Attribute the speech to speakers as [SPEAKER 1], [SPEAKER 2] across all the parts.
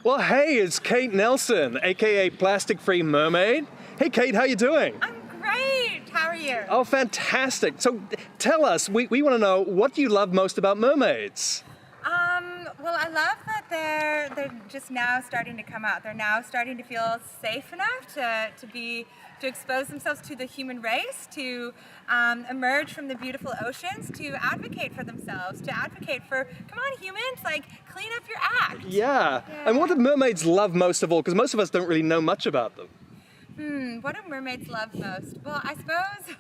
[SPEAKER 1] Well, hey, it's Kate Nelson, aka Plastic Free Mermaid. Hey, Kate, how you doing?
[SPEAKER 2] I'm great. How are you?
[SPEAKER 1] Oh, fantastic. So tell us, we want to know, what do you love most about mermaids?
[SPEAKER 2] Well, I love that they're just now starting to come out. They're now starting to feel safe enough to expose themselves to the human race, to emerge from the beautiful oceans, to advocate for themselves, to advocate for, come on humans, like clean up your act.
[SPEAKER 1] Yeah. And what do mermaids love most of all? Because most of us don't really know much about them.
[SPEAKER 2] What do mermaids love most? Well, I suppose.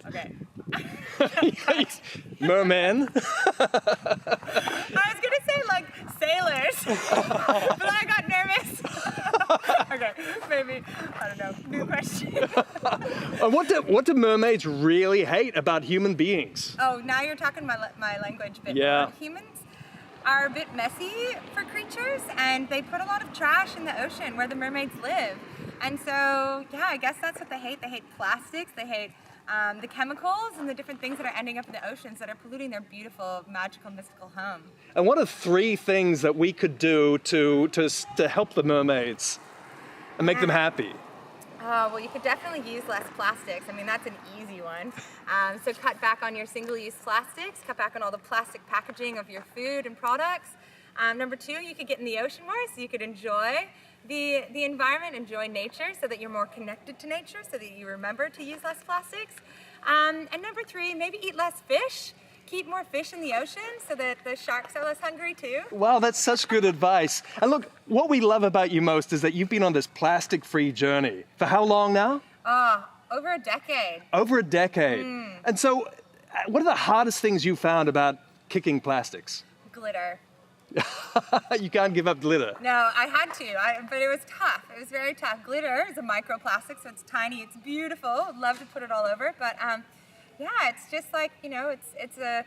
[SPEAKER 2] Okay.
[SPEAKER 1] Merman.
[SPEAKER 2] I was gonna say like sailors, but I got nervous. Okay, maybe, I don't know, new question.
[SPEAKER 1] And what do mermaids really hate about human beings?
[SPEAKER 2] Oh, now you're talking my language a bit
[SPEAKER 1] Yeah.
[SPEAKER 2] more. Humans are a bit messy for creatures, and they put a lot of trash in the ocean where the mermaids live. And so, yeah, I guess that's what they hate. They hate plastics, they hate the chemicals and the different things that are ending up in the oceans that are polluting their beautiful, magical, mystical home.
[SPEAKER 1] And what are 3 things that we could do to help the mermaids and make them happy?
[SPEAKER 2] Oh, well, you could definitely use less plastics. I mean, that's an easy one. So cut back on your single-use plastics, cut back on all the plastic packaging of your food and products. Number 2, you could get in the ocean more, so you could enjoy the environment, enjoy nature, so that you're more connected to nature, so that you remember to use less plastics. And number 3, maybe eat less fish. Keep more fish in the ocean so that the sharks are less hungry too.
[SPEAKER 1] Wow, that's such good advice. And look, what we love about you most is that you've been on this plastic-free journey. For how long now?
[SPEAKER 2] Over a decade.
[SPEAKER 1] Over a decade. And so, what are the hardest things you found about kicking plastics?
[SPEAKER 2] Glitter.
[SPEAKER 1] You can't give up glitter.
[SPEAKER 2] No, I had to, but it was tough. It was very tough. Glitter is a microplastic, so it's tiny, it's beautiful. I'd love to put it all over, but yeah, it's just like, you know, it's a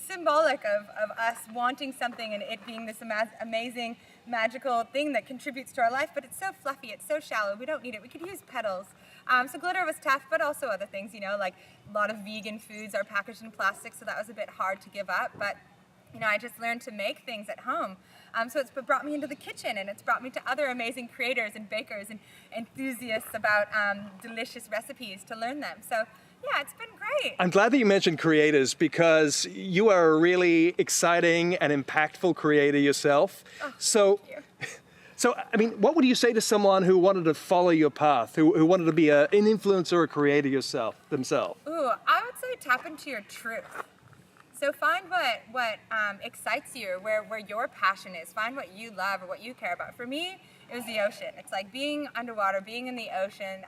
[SPEAKER 2] symbolic of us wanting something and it being this amazing, magical thing that contributes to our life, but it's so fluffy, it's so shallow, we don't need it. We could use petals. So glitter was tough, but also other things, you know, like a lot of vegan foods are packaged in plastic, so that was a bit hard to give up, but you know, I just learned to make things at home. So it's brought me into the kitchen, and it's brought me to other amazing creators and bakers and enthusiasts about delicious recipes to learn them. So yeah, it's been great.
[SPEAKER 1] I'm glad that you mentioned creators, because you are a really exciting and impactful creator yourself.
[SPEAKER 2] Oh,
[SPEAKER 1] so,
[SPEAKER 2] thank you.
[SPEAKER 1] So, I mean, what would you say to someone who wanted to follow your path, who wanted to be an influencer or a creator themselves?
[SPEAKER 2] Ooh, I would say tap into your truth. So find what excites you, where your passion is. Find what you love or what you care about. For me, it was the ocean. It's like being underwater, being in the ocean,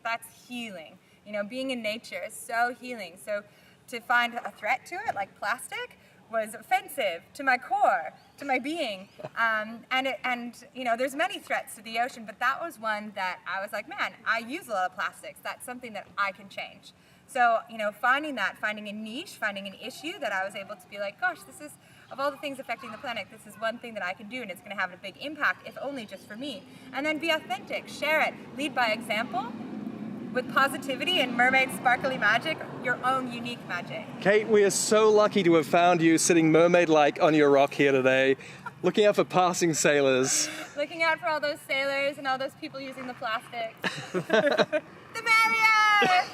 [SPEAKER 2] that's healing. You know, being in nature is so healing. So to find a threat to it, like plastic, was offensive to my core, to my being. And you know, there's many threats to the ocean, but that was one that I was like, man, I use a lot of plastics. That's something that I can change. So, you know, finding a niche, finding an issue that I was able to be like, gosh, this is, of all the things affecting the planet, this is one thing that I can do, and it's going to have a big impact, if only just for me. And then be authentic, share it, lead by example, with positivity and mermaid sparkly magic, your own unique magic.
[SPEAKER 1] Kate, we are so lucky to have found you sitting mermaid-like on your rock here today, looking out for passing sailors.
[SPEAKER 2] Looking out for all those sailors and all those people using the plastic. The Merrier!